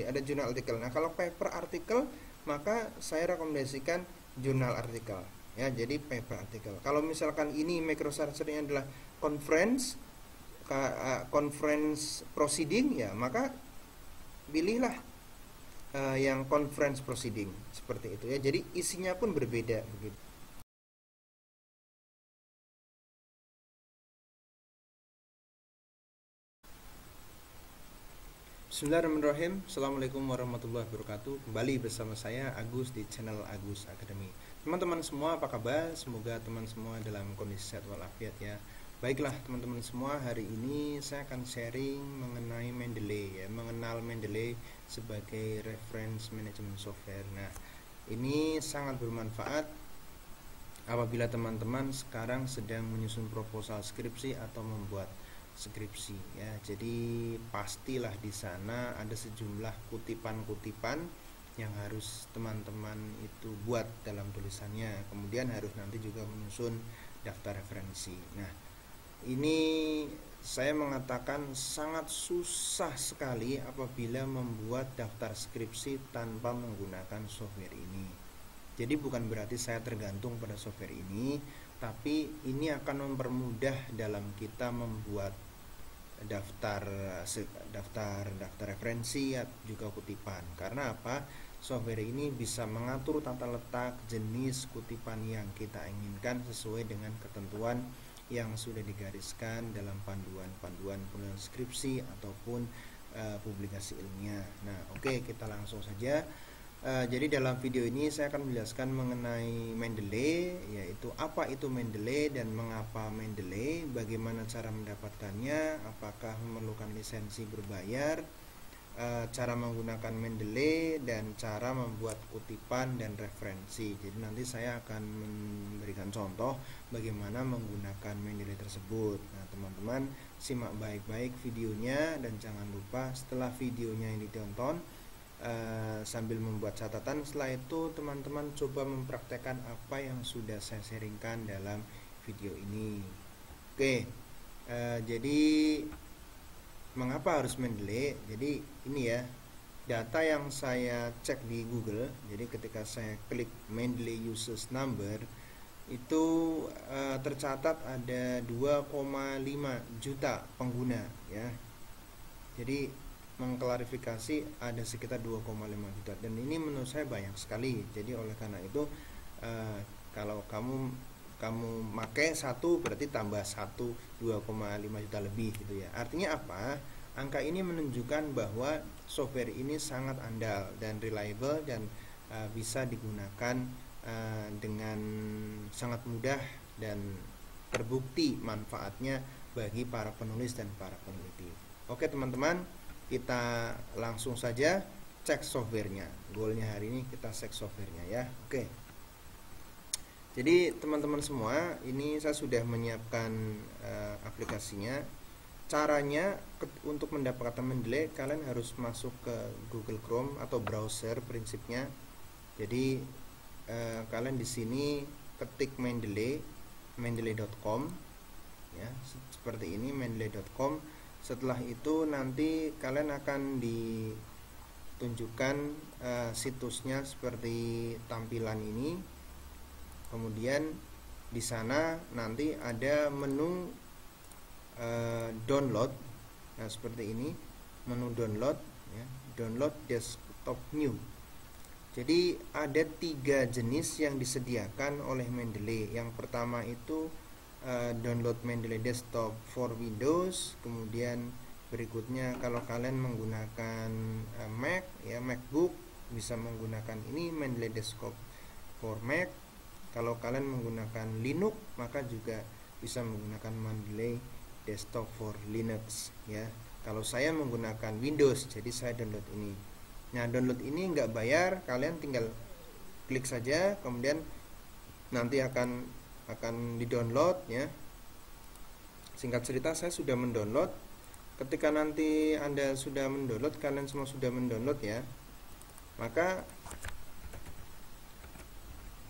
ada jurnal artikel. Nah, kalau paper artikel maka saya rekomendasikan jurnal artikel ya. Jadi paper artikel. Kalau misalkan ini microsearch-nya adalah conference proceeding ya, maka pilihlah yang conference proceeding seperti itu ya. Jadi isinya pun berbeda begitu. Bismillahirrahmanirrahim. Assalamualaikum warahmatullahi wabarakatuh. Kembali bersama saya Agus di channel Agus Academy. Teman-teman semua apa kabar? Semoga teman semua dalam kondisi sehat walafiat ya. Baiklah teman-teman semua, hari ini saya akan sharing mengenai Mendeley ya, mengenal Mendeley sebagai reference management software. Nah, ini sangat bermanfaat apabila teman-teman sekarang sedang menyusun proposal skripsi atau membuat skripsi ya. Jadi pastilah di sana ada sejumlah kutipan-kutipan yang harus teman-teman itu buat dalam tulisannya. Kemudian harus nanti juga menyusun daftar referensi. Nah, ini saya mengatakan sangat susah sekali apabila membuat daftar skripsi tanpa menggunakan software ini. Jadi bukan berarti saya tergantung pada software ini, tapi ini akan mempermudah dalam kita membuat daftar referensi juga kutipan. Karena apa? Software ini bisa mengatur tata letak jenis kutipan yang kita inginkan sesuai dengan ketentuan yang sudah digariskan dalam panduan penulisan skripsi ataupun publikasi ilmiah. Nah, oke, kita langsung saja. Jadi dalam video ini saya akan menjelaskan mengenai Mendeley, yaitu apa itu Mendeley dan mengapa Mendeley, bagaimana cara mendapatkannya, apakah memerlukan lisensi berbayar, cara menggunakan Mendeley, dan cara membuat kutipan dan referensi. Jadi nanti saya akan memberikan contoh bagaimana menggunakan Mendeley tersebut. Nah, teman-teman simak baik-baik videonya, dan jangan lupa setelah videonya ini ditonton, sambil membuat catatan. Setelah itu teman-teman coba mempraktekkan apa yang sudah saya sharingkan dalam video ini. Oke, jadi mengapa harus Mendeley? Jadi ini ya, data yang saya cek di Google. Jadi ketika saya klik Mendeley users number, itu tercatat ada 2,5 juta pengguna ya. Jadi mengklarifikasi ada sekitar 2,5 juta, dan ini menurut saya banyak sekali. Jadi oleh karena itu kalau kamu pakai satu berarti tambah 2,5 juta lebih gitu ya. Artinya apa? Angka ini menunjukkan bahwa software ini sangat andal dan reliable, dan bisa digunakan dengan sangat mudah dan terbukti manfaatnya bagi para penulis dan para peneliti. Oke teman-teman, kita langsung saja cek softwarenya. Goalnya hari ini kita cek softwarenya ya. Oke. Jadi teman-teman semua, ini saya sudah menyiapkan aplikasinya. Caranya untuk mendapatkan Mendeley, kalian harus masuk ke Google Chrome atau browser prinsipnya. Jadi kalian di sini ketik mendeley.com ya, seperti ini, mendeley.com. Setelah itu nanti kalian akan ditunjukkan situsnya seperti tampilan ini. Kemudian di sana nanti ada menu download. Nah, seperti ini menu download ya, download desktop new. Jadi ada 3 jenis yang disediakan oleh Mendeley. Yang pertama itu download Mendeley desktop for Windows. Kemudian berikutnya kalau kalian menggunakan Mac ya, MacBook, bisa menggunakan ini Mendeley desktop for Mac. Kalau kalian menggunakan Linux maka juga bisa menggunakan Mendeley desktop for Linux ya. Kalau saya menggunakan Windows, jadi saya download ini. Nah, download ini nggak bayar, kalian tinggal klik saja, kemudian nanti akan di-download ya. Singkat cerita, saya sudah mendownload. Ketika nanti Anda sudah mendownload, kalian semua sudah mendownload ya, maka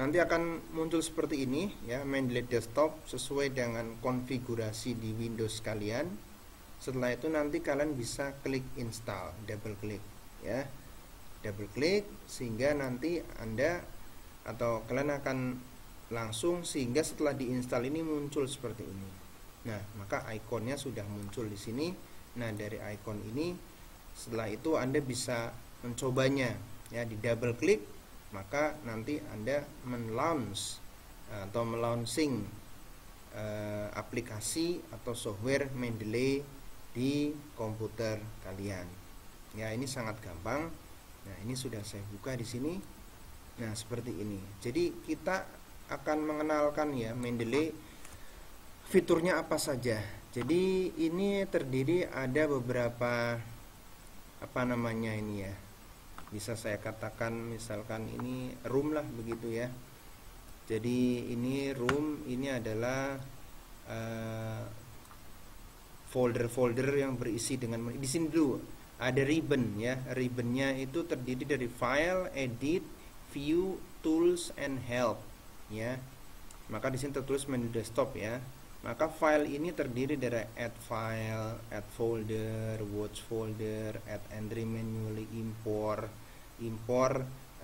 nanti akan muncul seperti ini ya, Mendeley desktop sesuai dengan konfigurasi di Windows kalian. Setelah itu nanti kalian bisa klik install, double klik. ya, double klik sehingga nanti Anda atau kalian akan langsung, sehingga setelah diinstal ini muncul seperti ini. Nah, maka ikonnya sudah muncul di sini. Nah, dari ikon ini setelah itu Anda bisa mencobanya, ya, di double klik maka nanti Anda men-launch atau melaunching aplikasi atau software Mendeley di komputer kalian. Ya, ini sangat gampang. Nah, ini sudah saya buka di sini. Nah, seperti ini. Jadi kita akan mengenalkan ya Mendeley, fiturnya apa saja. Jadi ini terdiri ada beberapa ini ya. Bisa saya katakan misalkan ini room lah begitu ya. Jadi ini room, ini adalah folder-folder yang berisi dengan, di sini dulu ada ribbon ya. Ribbonnya itu terdiri dari file, edit, view, tools, and help ya. Maka di sini tertulis menu desktop ya. Maka file ini terdiri dari add file, add folder, watch folder, add entry manually, import,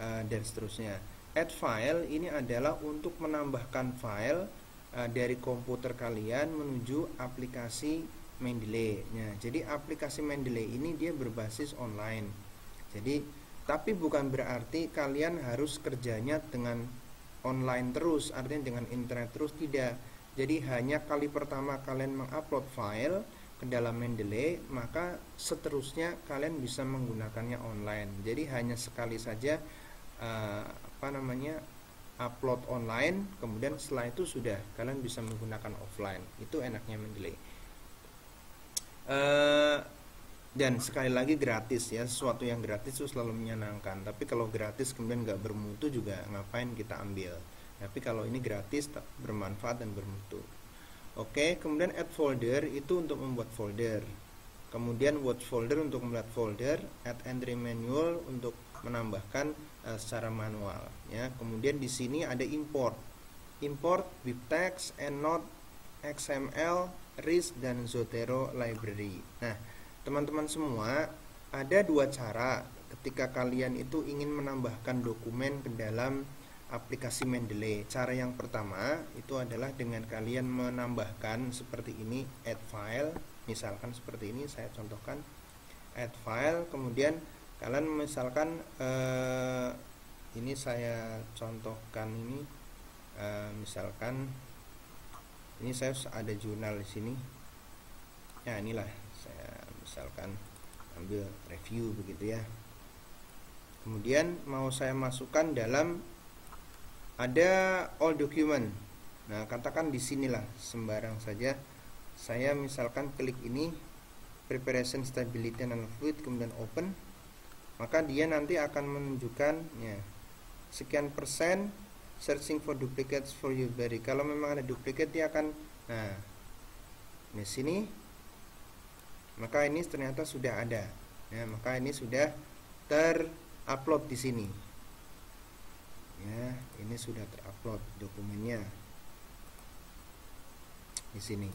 dan seterusnya. Add file ini adalah untuk menambahkan file dari komputer kalian menuju aplikasi Mendeley. Nah, jadi aplikasi Mendeley ini dia berbasis online. Jadi, tapi bukan berarti kalian harus kerjanya dengan online terus, artinya dengan internet terus, tidak. Jadi hanya kali pertama kalian mengupload file ke dalam Mendeley, maka seterusnya kalian bisa menggunakannya online. Jadi hanya sekali saja upload online, kemudian setelah itu sudah kalian bisa menggunakan offline. Itu enaknya Mendeley. Dan sekali lagi gratis ya, sesuatu yang gratis itu selalu menyenangkan. Tapi kalau gratis kemudian nggak bermutu juga ngapain kita ambil. Tapi kalau ini gratis, bermanfaat dan bermutu. Oke, kemudian add folder itu untuk membuat folder. Kemudian watch folder untuk membuat folder, add entry manual untuk menambahkan secara manual ya. Kemudian di sini ada import BibTeX, EndNote, XML, RIS, dan Zotero library. Nah, teman-teman semua, ada dua cara ketika kalian itu ingin menambahkan dokumen ke dalam aplikasi Mendeley. Cara yang pertama itu adalah dengan kalian menambahkan seperti ini, add file. Misalkan seperti ini, saya contohkan add file. Kemudian kalian misalkan ini saya contohkan ini, misalkan ini saya ada jurnal di sini. Ya, inilah saya misalkan ambil review begitu ya. Kemudian mau saya masukkan dalam, ada all document. Nah, katakan di sinilah sembarang saja. Saya misalkan klik ini, preparation, stability, and fluid, kemudian open. Maka dia nanti akan menunjukkan ya, sekian persen searching for duplicates for your query. Kalau memang ada duplicate dia akan, nah, di sini. Maka ini ternyata sudah ada. Ya, maka ini sudah terupload di sini. Ya, ini sudah terupload dokumennya di sini.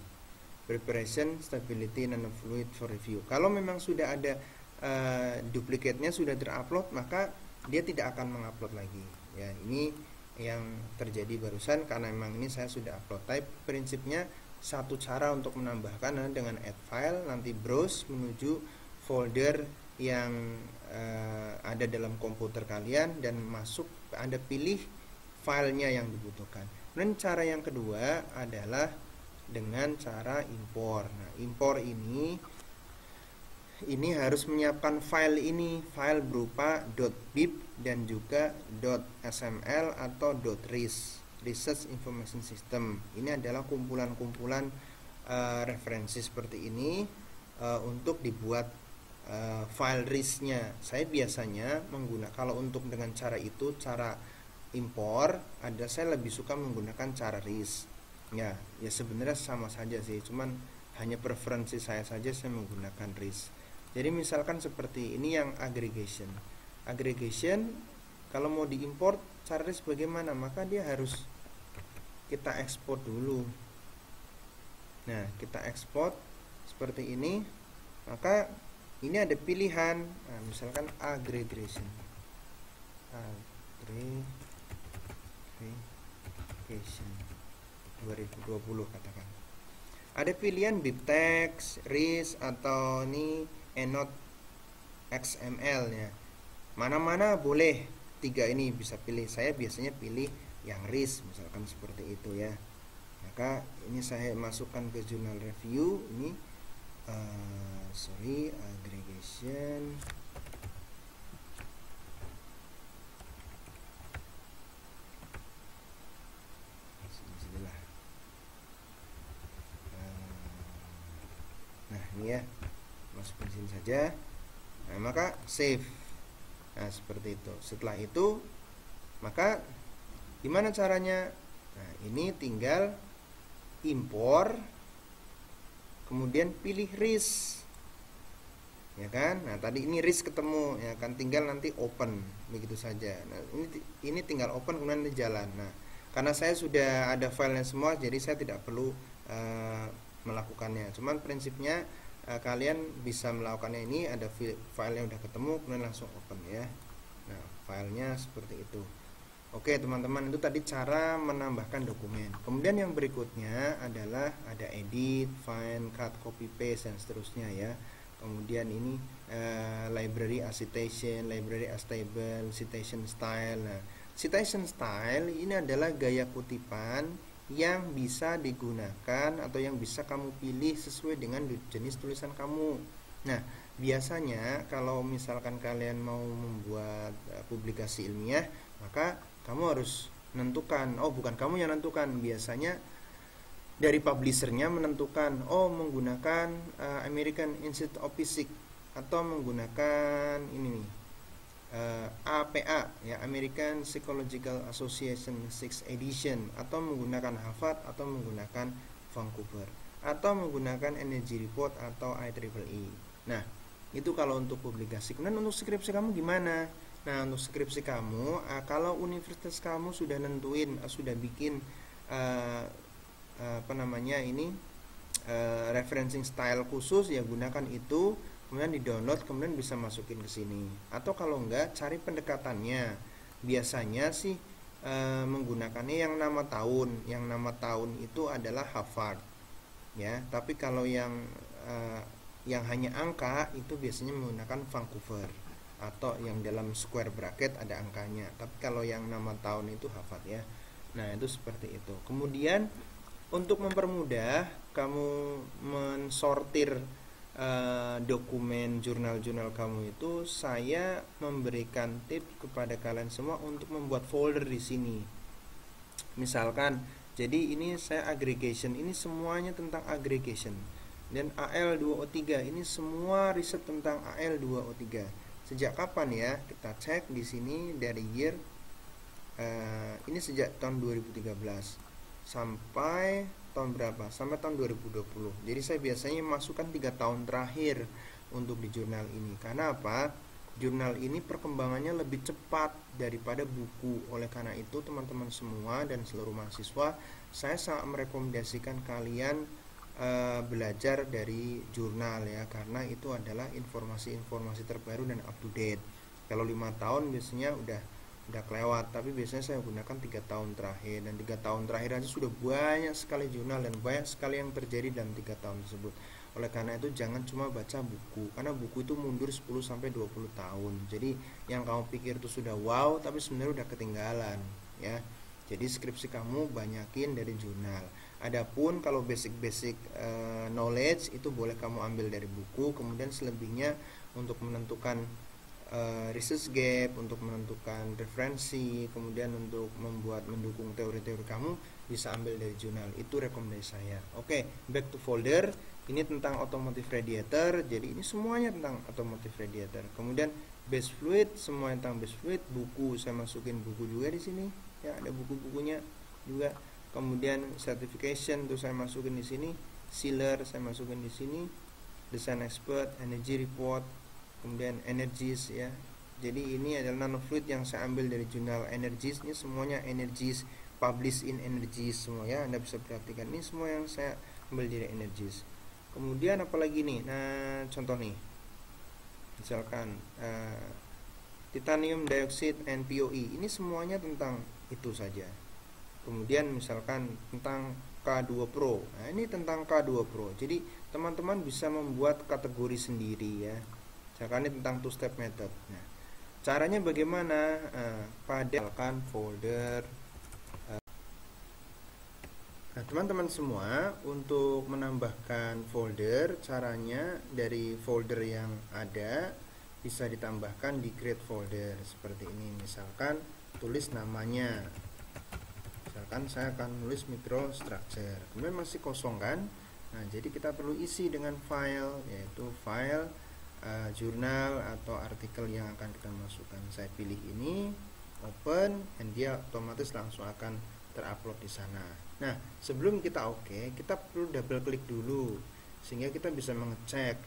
Preparation, stability, and fluid for review. Kalau memang sudah ada duplikatnya sudah terupload, maka dia tidak akan mengupload lagi. Ya, ini yang terjadi barusan karena memang ini saya sudah upload. Type prinsipnya satu cara untuk menambahkan dengan add file, nanti browse menuju folder yang ada dalam komputer kalian dan masuk, Anda pilih filenya yang dibutuhkan. Dan cara yang kedua adalah dengan cara import. Nah, import ini harus menyiapkan file ini, file berupa .bib dan juga .sml atau .ris, Research Information System. Ini adalah kumpulan-kumpulan referensi seperti ini untuk dibuat file RIS-nya. Saya biasanya menggunakan, kalau untuk dengan cara itu, cara impor, saya lebih suka menggunakan cara RIS. Ya sebenarnya sama saja sih, cuman hanya preferensi saya saja, saya menggunakan RIS. Jadi misalkan seperti ini yang aggregation. Aggregation kalau mau diimport cara RIS bagaimana? Maka dia harus kita ekspor dulu. Nah, kita ekspor seperti ini. Maka ini ada pilihan, misalkan aggregation 2020 katakan. Ada pilihan BibTeX, RIS, atau ini ENOT XML ya. Mana-mana boleh, 3 ini bisa pilih. Saya biasanya pilih yang RIS, misalkan seperti itu ya. Maka ini saya masukkan ke jurnal review ini aggregation nah ini ya, masukkan sini saja. Nah maka save. Nah seperti itu. Setelah itu maka gimana caranya? Nah ini tinggal impor, kemudian pilih RIS ya kan. Nah tadi ini RIS ketemu ya kan, tinggal nanti open begitu saja. Nah ini tinggal open kemudian jalan. Nah karena saya sudah ada filenya semua, jadi saya tidak perlu melakukannya. Cuman prinsipnya kalian bisa melakukannya. Ini ada filenya udah ketemu kemudian langsung open ya. Nah filenya seperti itu. Oke teman-teman, itu tadi cara menambahkan dokumen. Kemudian yang berikutnya adalah ada edit, find, cut, copy, paste, dan seterusnya ya. Kemudian ini library as citation, library as table, citation style. Nah, citation style ini adalah gaya kutipan yang bisa digunakan atau yang bisa kamu pilih sesuai dengan jenis tulisan kamu. Nah, biasanya kalau misalkan kalian mau membuat publikasi ilmiah, maka kamu harus menentukan, bukan kamu yang menentukan, biasanya dari publishernya menentukan, menggunakan American Institute of Physics atau menggunakan ini nih APA ya, American Psychological Association 6th edition, atau menggunakan Harvard, atau menggunakan Vancouver, atau menggunakan Energy Report atau IEEE. Nah itu kalau untuk publikasi. Kemudian untuk skripsi kamu gimana? Nah untuk skripsi kamu, kalau universitas kamu sudah nentuin, sudah bikin referencing style khusus, ya gunakan itu, kemudian di-download, kemudian bisa masukin ke sini. Atau kalau enggak, cari pendekatannya. Biasanya sih menggunakannya yang nama tahun. Yang nama tahun itu adalah Harvard. Ya, tapi kalau yang hanya angka itu biasanya menggunakan Vancouver, atau yang dalam square bracket ada angkanya. Tapi kalau yang nama tahun itu Harvard ya. Nah, itu seperti itu. Kemudian untuk mempermudah kamu mensortir dokumen jurnal-jurnal kamu itu, saya memberikan tips kepada kalian semua untuk membuat folder di sini. Misalkan, jadi ini saya aggregation, ini semuanya tentang aggregation. Dan AL2O3 ini semua riset tentang AL2O3. Sejak kapan ya? Kita cek di sini dari year ini sejak tahun 2013 sampai tahun berapa? Sampai tahun 2020. Jadi saya biasanya masukkan 3 tahun terakhir untuk di jurnal ini. Karena apa? Jurnal ini perkembangannya lebih cepat daripada buku. Oleh karena itu teman-teman semua dan seluruh mahasiswa, saya sangat merekomendasikan kalian belajar dari jurnal ya, karena itu adalah informasi-informasi terbaru dan up to date. Kalau 5 tahun biasanya udah kelewat, tapi biasanya saya gunakan 3 tahun terakhir, dan 3 tahun terakhir aja sudah banyak sekali jurnal dan banyak sekali yang terjadi dalam 3 tahun tersebut. Oleh karena itu jangan cuma baca buku, karena buku itu mundur 10-20 tahun. Jadi yang kamu pikir itu sudah wow, tapi sebenarnya udah ketinggalan ya. Jadi skripsi kamu banyakin dari jurnal. Adapun kalau basic knowledge itu boleh kamu ambil dari buku, kemudian selebihnya untuk menentukan research gap, untuk menentukan referensi, kemudian untuk mendukung teori-teori kamu bisa ambil dari jurnal. Itu rekomendasi saya. Oke, back to folder. Ini tentang automotive radiator. Jadi ini semuanya tentang automotive radiator. Kemudian base fluid, semua tentang base fluid. Buku saya masukin buku juga di sini. Ya, ada buku-bukunya juga. Kemudian certification itu saya masukin di sini. Sealer saya masukin di sini. Design expert, energy report, kemudian energies ya. Jadi ini adalah nanofluid yang saya ambil dari jurnal energies. Ini semuanya energies, published in energies semua ya. Anda bisa perhatikan ini semua yang saya ambil dari energies. Kemudian apalagi nih? Nah, contoh nih. misalkan titanium dioxide NPOE, ini semuanya tentang itu saja. Kemudian misalkan tentang K2 Pro, nah ini tentang K2 Pro. Jadi teman-teman bisa membuat kategori sendiri ya. Misalkan ini tentang two step method. Nah, caranya bagaimana? Pada folder. Nah, teman-teman semua, untuk menambahkan folder, caranya dari folder yang ada bisa ditambahkan di create folder seperti ini. Misalkan tulis namanya, misalkan saya akan nulis microstructure, kemudian masih kosong kan. Nah, jadi kita perlu isi dengan file, yaitu file jurnal atau artikel yang akan kita masukkan. Saya pilih ini, open, dan dia otomatis langsung akan terupload di sana. Nah, sebelum kita kita perlu double klik dulu sehingga kita bisa mengecek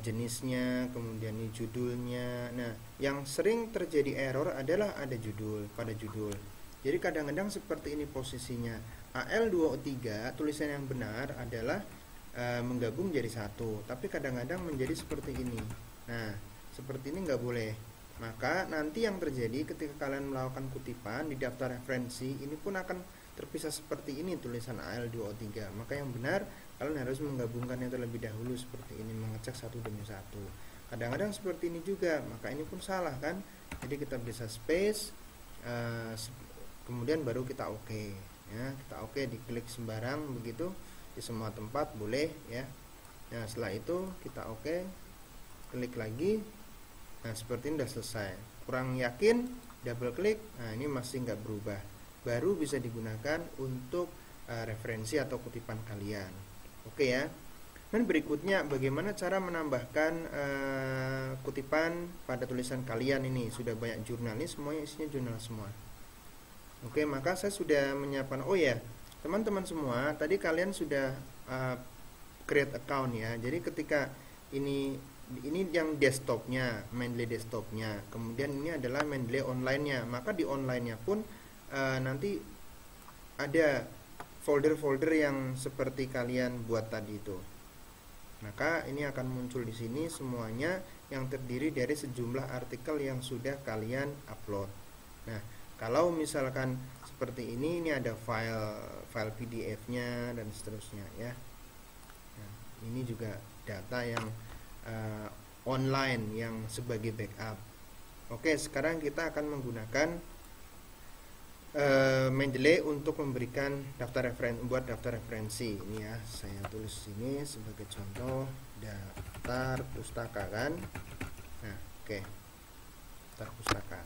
jenisnya, kemudian ini judulnya. Nah, yang sering terjadi error adalah ada judul pada judul. Jadi kadang-kadang seperti ini posisinya. AL2O3 tulisan yang benar adalah menggabung jadi satu, tapi kadang-kadang menjadi seperti ini. Nah, seperti ini nggak boleh. Maka nanti yang terjadi ketika kalian melakukan kutipan di daftar referensi, ini pun akan terpisah seperti ini tulisan AL2O3. Maka yang benar kalian harus menggabungkannya terlebih dahulu seperti ini, mengecek satu demi satu. Kadang-kadang seperti ini juga, maka ini pun salah kan. Jadi kita bisa space, kemudian baru kita ya. Kita diklik sembarang begitu di semua tempat boleh ya. Nah, setelah itu kita klik lagi. Nah, seperti ini sudah selesai. Kurang yakin, double klik. Nah, ini masih nggak berubah, baru bisa digunakan untuk referensi atau kutipan kalian. Oke ya. Dan berikutnya, bagaimana cara menambahkan kutipan pada tulisan kalian ini. Sudah banyak jurnal, ini semuanya isinya jurnal semua. Oke, maka saya sudah menyiapkan. Oh ya, teman-teman semua, tadi kalian sudah create account ya. Jadi ketika ini yang desktopnya, Mendeley desktopnya, kemudian ini adalah Mendeley online-nya. Maka di online-nya pun nanti ada folder-folder yang seperti kalian buat tadi itu. Maka ini akan muncul di sini semuanya yang terdiri dari sejumlah artikel yang sudah kalian upload. Nah, kalau misalkan seperti ini ada file PDF-nya dan seterusnya ya. Nah, ini juga data yang online yang sebagai backup. Oke, sekarang kita akan menggunakan Mendeley untuk memberikan buat daftar referensi. Ini ya, saya tulis sini sebagai contoh daftar pustaka kan. Nah, daftar pustaka.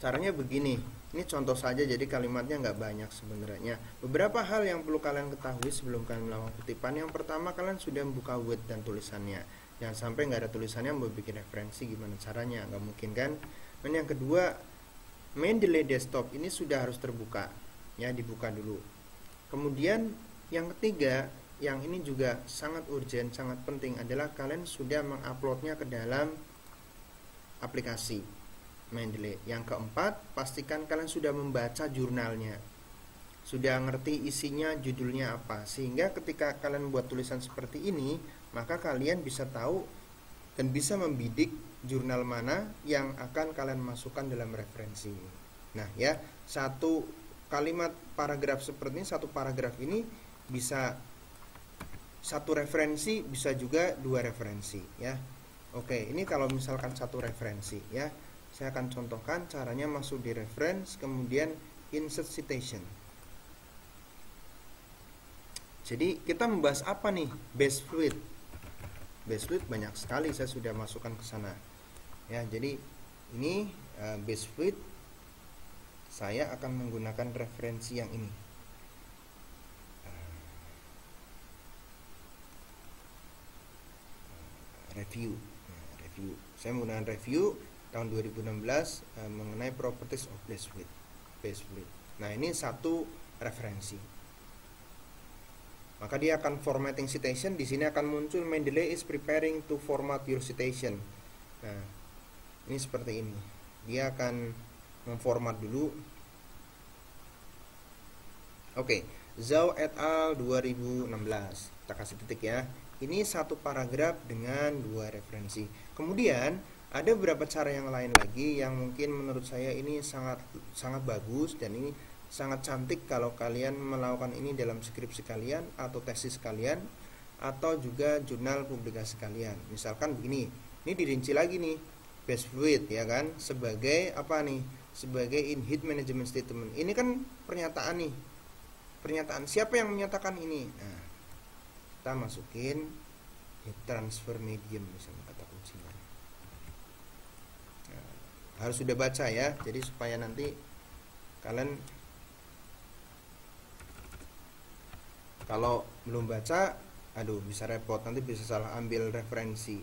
Caranya begini. Ini contoh saja, jadi kalimatnya nggak banyak sebenarnya. Beberapa hal yang perlu kalian ketahui sebelum kalian melakukan kutipan. Yang pertama, kalian sudah membuka Word dan tulisannya. Jangan sampai nggak ada tulisannya mau bikin referensi, gimana caranya? Nggak mungkin kan? Dan yang kedua, Mendeley desktop ini sudah harus terbuka ya, dibuka dulu. Kemudian yang ketiga, yang ini juga sangat urgent, sangat penting adalah kalian sudah menguploadnya ke dalam aplikasi Mendeley. Yang keempat, pastikan kalian sudah membaca jurnalnya, sudah ngerti isinya, judulnya apa, sehingga ketika kalian buat tulisan seperti ini, maka kalian bisa tahu dan bisa membidik jurnal mana yang akan kalian masukkan dalam referensi. Nah ya, satu kalimat paragraf seperti ini, satu paragraf ini bisa satu referensi, bisa juga dua referensi ya. Oke, ini kalau misalkan satu referensi ya. Saya akan contohkan caranya masuk di reference, kemudian insert citation. Jadi kita membahas apa nih? Base fluid. Base fluid banyak sekali, saya sudah masukkan ke sana. Ya, jadi ini base fluid, saya akan menggunakan referensi yang ini. Review. Saya menggunakan review tahun 2016 mengenai properties of base fluid. Nah, ini satu referensi. Maka dia akan formatting citation. Di sini akan muncul Mendeley is preparing to format your citation. Nah, ini seperti ini. Dia akan memformat dulu. Oke, Zhao et al 2016. Kita kasih titik ya. Ini satu paragraf dengan 2 referensi. Kemudian ada beberapa cara yang lain lagi yang mungkin menurut saya ini sangat bagus dan ini sangat cantik kalau kalian melakukan ini dalam skripsi kalian atau tesis kalian atau juga jurnal publikasi kalian. Misalkan begini, ini dirinci lagi nih, base fluid ya kan, sebagai apa nih? Sebagai in heat management statement. Ini kan pernyataan nih. Pernyataan siapa yang menyatakan ini? Nah, kita masukin heat transfer medium misalnya kata kuncinya. Nah, harus sudah baca ya, jadi supaya nanti kalian kalau belum baca, aduh bisa repot, nanti bisa salah ambil referensi.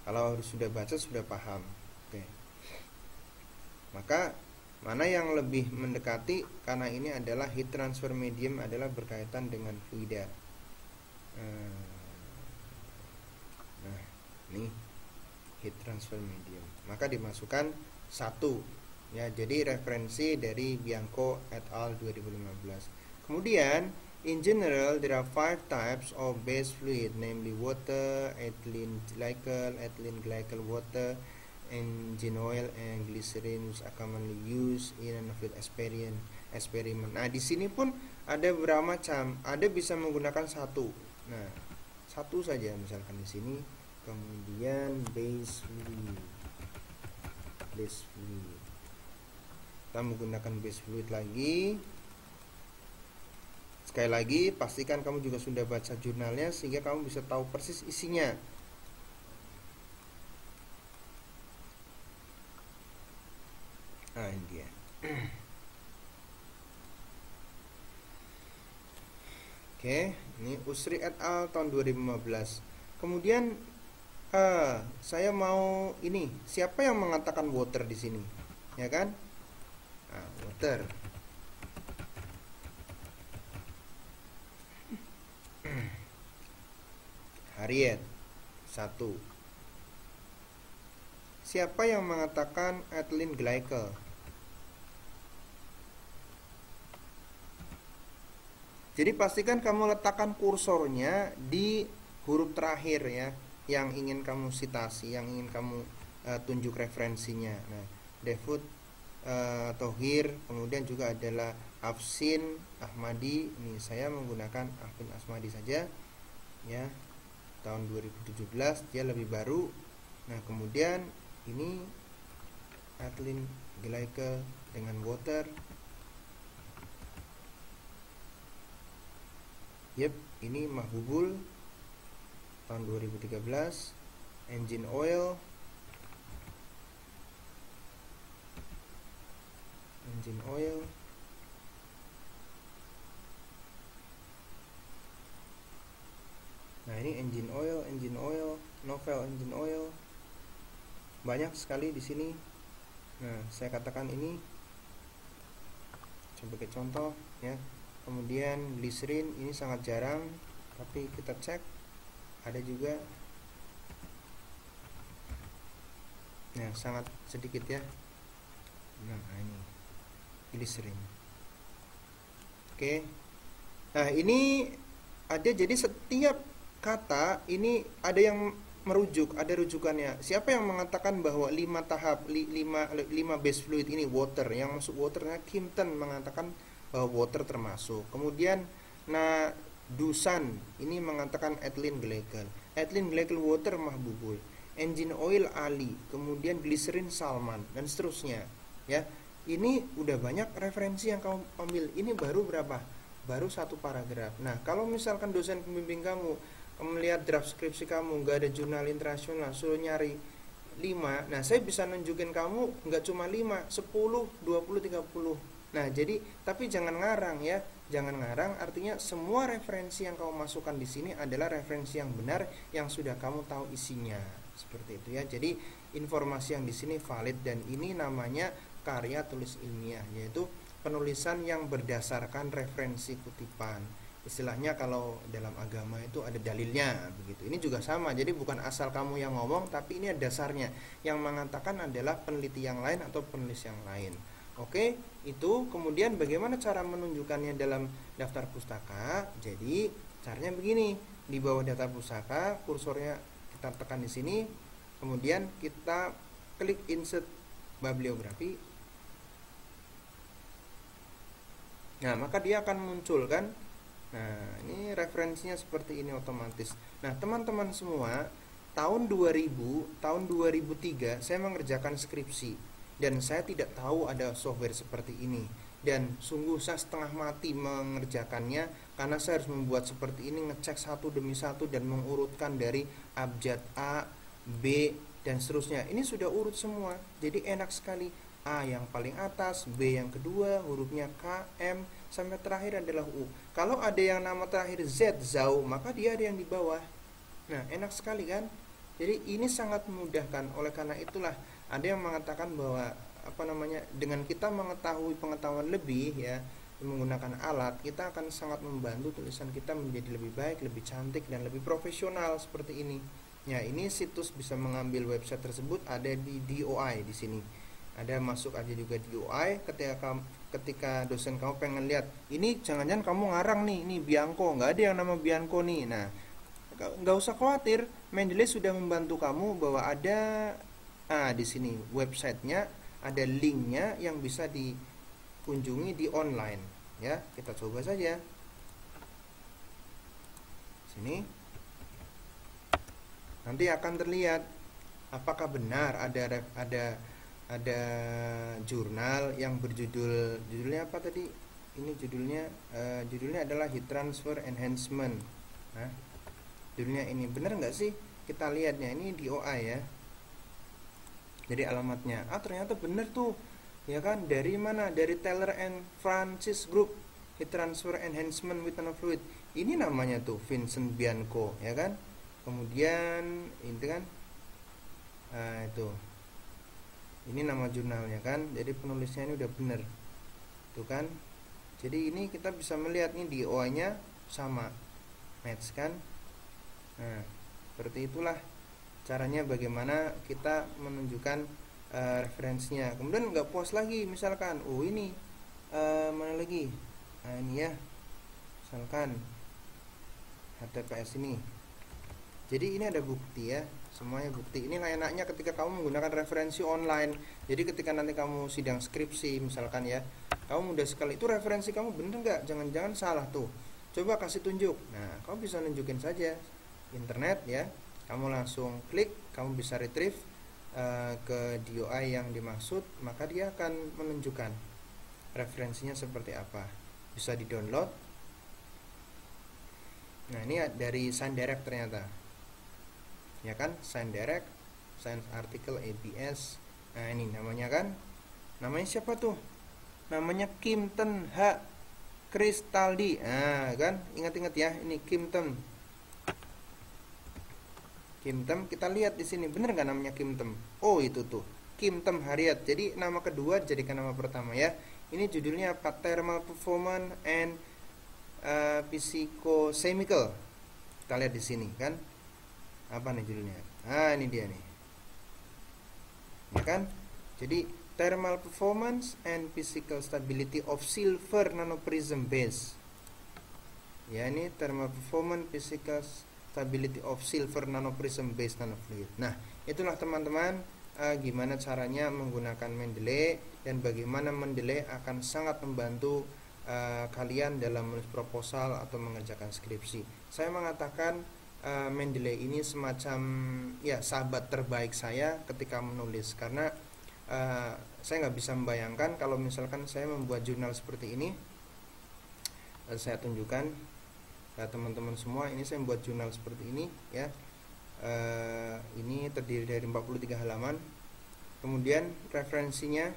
Kalau harus sudah baca sudah paham. Oke. Maka mana yang lebih mendekati, karena ini adalah heat transfer medium adalah berkaitan dengan fluida. Nah, ini heat transfer medium. Maka dimasukkan 1 ya. Jadi referensi dari Bianco et al 2015. Kemudian in general there are 5 types of base fluid, namely water, ethylene glycol water, engine oil, and glycerin, which are commonly used in a field experiment. Nah, di sini pun ada beberapa macam. Ada bisa menggunakan 1. Nah, 1 saja misalkan di sini. Kemudian base fluid. Kita menggunakan base fluid lagi. Sekali lagi, pastikan kamu juga sudah baca jurnalnya sehingga kamu bisa tahu persis isinya. Nah, ini dia. Oke, ini Usri et al tahun 2015. Kemudian saya mau ini, siapa yang mengatakan water di sini? Ya kan? Nah, water. Harriet 1. Siapa yang mengatakan ethylene glycol? Jadi pastikan kamu letakkan kursornya di huruf terakhir ya, yang ingin kamu sitasi, yang ingin kamu tunjuk referensinya. Nah, Defut Thohir, kemudian juga adalah Afsin Ahmadi. Ini saya menggunakan Afsin Ahmadi saja ya, tahun 2017, dia lebih baru. Nah, kemudian ini ethylene glycol dengan water. Yep, ini Mahbubul tahun 2013. Engine oil. Nah, ini engine oil, novel engine oil. Banyak sekali di sini. Nah, saya katakan ini sebagai contoh ya. Kemudian glycerin ini sangat jarang, tapi kita cek ada juga. Nah, sangat sedikit ya. Nah, ini glycerin. Oke. Nah, ini ada, jadi setiap kata ini ada yang merujuk, ada rujukannya. Siapa yang mengatakan bahwa 5 tahap 5 base fluid ini water, yang masuk waternya Kimpton mengatakan bahwa water termasuk. Kemudian Dusan ini mengatakan ethylene glycol water Mahbubul, engine oil Ali, kemudian glycerin Salman, dan seterusnya ya. Ini udah banyak referensi yang kamu ambil. Ini baru berapa? Baru 1 paragraf. Nah, kalau misalkan dosen pembimbing kamu melihat draft skripsi kamu nggak ada jurnal internasional, suruh nyari 5, nah saya bisa nunjukin kamu nggak cuma 5, 10, 20, 30. Nah, jadi tapi jangan ngarang ya, jangan ngarang. Artinya semua referensi yang kamu masukkan di sini adalah referensi yang benar, yang sudah kamu tahu isinya, seperti itu ya. Jadi informasi yang di sini valid, dan ini namanya karya tulis ilmiah, yaitu penulisan yang berdasarkan referensi kutipan. Istilahnya kalau dalam agama itu ada dalilnya begitu. Ini juga sama, jadi bukan asal kamu yang ngomong, tapi ini ada dasarnya. Yang mengatakan adalah peneliti yang lain atau penulis yang lain. Oke, itu. Kemudian bagaimana cara menunjukkannya dalam daftar pustaka? Jadi caranya begini, di bawah data pusaka, kursornya kita tekan di sini, kemudian kita klik insert bibliografi. Nah, maka dia akan muncul kan. Nah, ini referensinya seperti ini otomatis. Nah, teman-teman semua, tahun 2003 saya mengerjakan skripsi dan saya tidak tahu ada software seperti ini. Dan sungguh saya setengah mati mengerjakannya karena saya harus membuat seperti ini, ngecek satu demi satu dan mengurutkan dari abjad A, B, dan seterusnya. Ini sudah urut semua, jadi enak sekali. A yang paling atas, B yang kedua, hurufnya K, M, sampai terakhir adalah U. Kalau ada yang nama terakhir Z, Zhao, maka dia ada yang di bawah. Nah, enak sekali kan? Jadi ini sangat memudahkan. Oleh karena itulah ada yang mengatakan bahwa dengan kita mengetahui pengetahuan lebih ya, menggunakan alat, kita akan sangat membantu tulisan kita menjadi lebih baik, lebih cantik, dan lebih profesional seperti ini. Ya, ini situs bisa mengambil website tersebut ada di DOI di sini. Ada masuk aja juga DOI. Ketika dosen kamu pengen lihat, ini jangan-jangan kamu ngarang nih, ini Bianco, nggak ada yang nama Bianco nih. Nah, nggak usah khawatir, Mendeley sudah membantu kamu bahwa ada di sini websitenya, ada linknya yang bisa dikunjungi di online ya. Kita coba saja sini, nanti akan terlihat apakah benar ada jurnal yang judulnya apa tadi, ini judulnya adalah heat transfer enhancement. Nah, judulnya ini benar nggak sih? Kita lihatnya ini di OA ya. Jadi alamatnya, ternyata bener tuh, ya kan? Dari mana? Dari Taylor and Francis Group, Heat Transfer Enhancement with Nanofluid. Ini namanya tuh Vincent Bianco, ya kan? Kemudian itu kan, itu, ini nama jurnalnya kan? Jadi penulisnya ini udah bener, tuh kan? Jadi ini kita bisa melihat nih di OA-nya sama, match kan? Nah, seperti itulah caranya bagaimana kita menunjukkan referensinya. Kemudian nggak puas lagi, misalkan ini mana lagi, nah ini ya, misalkan HTTPS ini. Jadi ini ada bukti ya, semuanya bukti. Ini enaknya ketika kamu menggunakan referensi online. Jadi ketika nanti kamu sidang skripsi misalkan ya, kamu mudah sekali, itu referensi kamu bener nggak, jangan-jangan salah tuh, coba kasih tunjuk. Nah, kamu bisa nunjukin saja internet ya, kamu langsung klik, kamu bisa retrieve ke DOI yang dimaksud, maka dia akan menunjukkan referensinya seperti apa, bisa di download. Nah, ini dari ScienceDirect ternyata, ya kan, ScienceDirect, Science Article ABS. Nah, ini namanya kan, namanya siapa tuh, namanya Kimpton H. Kristaldi. Nah kan, ingat-ingat ya, ini Kimpton, kita lihat di sini, bener nggak namanya Kimpton? Oh, itu tuh Kimpton Harriet. Jadi nama kedua jadikan nama pertama ya. Ini judulnya apa? Thermal Performance and Physicochemical. Kita lihat di sini kan, apa nih judulnya? Ini dia nih, ya kan? Jadi Thermal Performance and Physical Stability of Silver Nanoprism Base. Ya, ini Thermal Performance Physical Stability of Silver Nanoprism Base Nanofluid. Nah, itulah teman-teman gimana caranya menggunakan Mendeley, dan bagaimana Mendeley akan sangat membantu kalian dalam menulis proposal atau mengerjakan skripsi. Saya mengatakan Mendeley ini semacam ya sahabat terbaik saya ketika menulis, karena saya nggak bisa membayangkan kalau misalkan saya membuat jurnal seperti ini. Saya tunjukkan teman-teman semua, ini saya membuat jurnal seperti ini ya. Ini terdiri dari 43 halaman. Kemudian referensinya,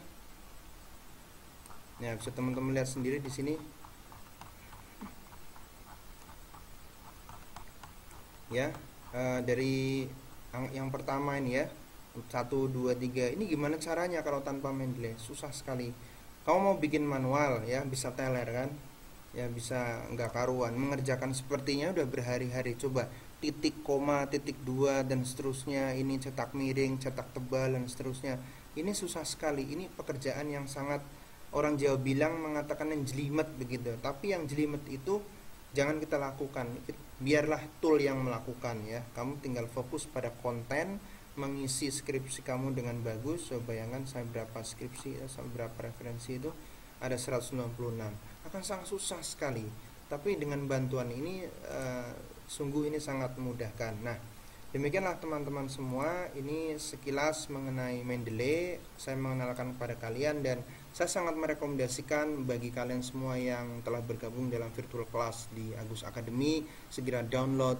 ya bisa teman-teman lihat sendiri di sini ya. Dari yang pertama ini ya, 1, 2, 3. Ini gimana caranya kalau tanpa Mendeley? Susah sekali. Kamu mau bikin manual ya, bisa teler kan ya, bisa nggak karuan. Mengerjakan sepertinya udah berhari-hari. Coba titik, koma, titik 2 dan seterusnya. Ini cetak miring, cetak tebal dan seterusnya. Ini susah sekali. Ini pekerjaan yang sangat, orang Jawa bilang mengatakan yang jelimet begitu. Tapi yang jelimet itu jangan kita lakukan. biarlah tool yang melakukan ya. Kamu tinggal fokus pada konten, mengisi skripsi kamu dengan bagus. So, bayangkan saya berapa skripsi ya, sampai berapa referensi itu ada 196. Akan sangat susah sekali. Tapi dengan bantuan ini sungguh ini sangat memudahkan. Nah, demikianlah teman-teman semua, ini sekilas mengenai Mendeley. Saya mengenalkan kepada kalian dan saya sangat merekomendasikan bagi kalian semua yang telah bergabung dalam virtual class di Agus Academy, segera download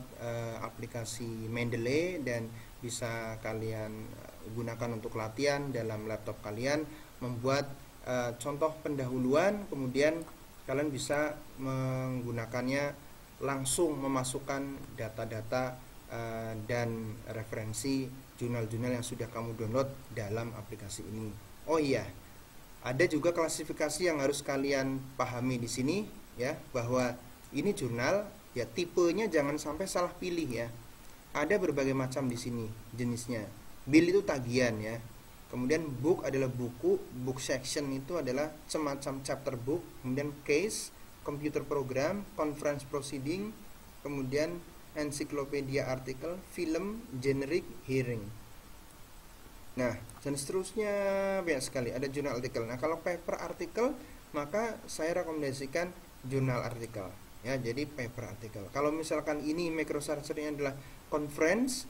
aplikasi Mendeley dan bisa kalian gunakan untuk latihan dalam laptop kalian, membuat contoh pendahuluan, kemudian kalian bisa menggunakannya langsung memasukkan data-data dan referensi jurnal-jurnal yang sudah kamu download dalam aplikasi ini. Oh iya, ada juga klasifikasi yang harus kalian pahami di sini ya, bahwa ini jurnal ya, tipenya jangan sampai salah pilih ya. Ada berbagai macam di sini jenisnya. Bill itu tagihan ya. Kemudian book adalah buku, book section itu adalah semacam chapter book, kemudian case, computer program, conference proceeding, kemudian encyclopedia artikel, film, generic, hearing. Nah, dan seterusnya banyak sekali. Ada jurnal artikel. Nah, kalau paper artikel, maka saya rekomendasikan jurnal artikel. Ya, jadi paper artikel. Kalau misalkan ini microsearcher-nya adalah conference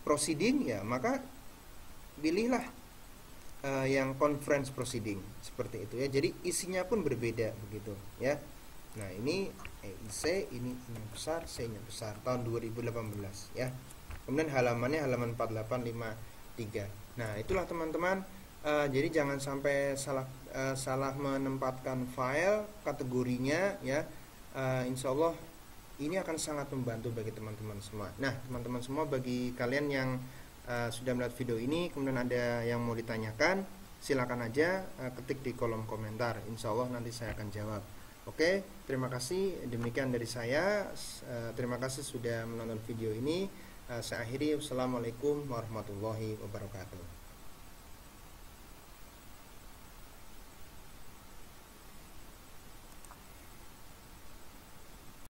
proceeding ya, maka pilihlah yang conference proceeding seperti itu ya. Jadi isinya pun berbeda begitu ya. Nah, ini EIC, ini besar, C-nya besar tahun 2018 ya. Kemudian halamannya halaman 4853. Nah, itulah teman-teman. Jadi jangan sampai salah menempatkan file kategorinya ya. Insya Allah ini akan sangat membantu bagi teman-teman semua. Nah, teman-teman semua, bagi kalian yang sudah melihat video ini kemudian ada yang mau ditanyakan, silakan aja ketik di kolom komentar. Insya Allah nanti saya akan jawab. Oke, terima kasih. Demikian dari saya. Terima kasih sudah menonton video ini. Saya akhiri. Wassalamualaikum warahmatullahi wabarakatuh.